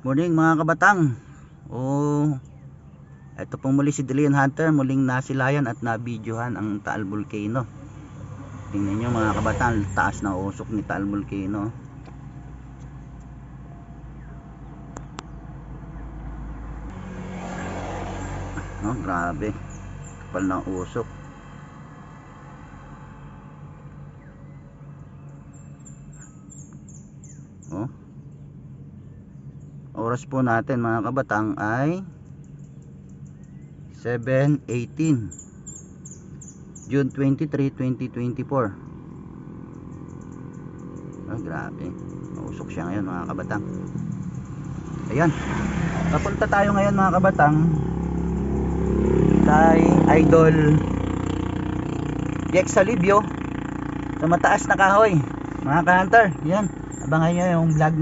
Morning mga kabatang. Ito pong muli si Delian Hunter, muling nasilayan at nabidyohan ang Taal Volcano. Tingnan nyo mga kabatang, taas na usok ni Taal Volcano. Grabe, kapal ng usok. Oras po natin mga kabatang ay 7:18 June 23, 2024. Grabe, mausok siya ngayon mga kabatang. Ayan, papunta tayo ngayon mga kabatang kay Idol Jex Salibio sa mataas na kahoy mga ka-hunter. Yan, abangan nyo yung vlog na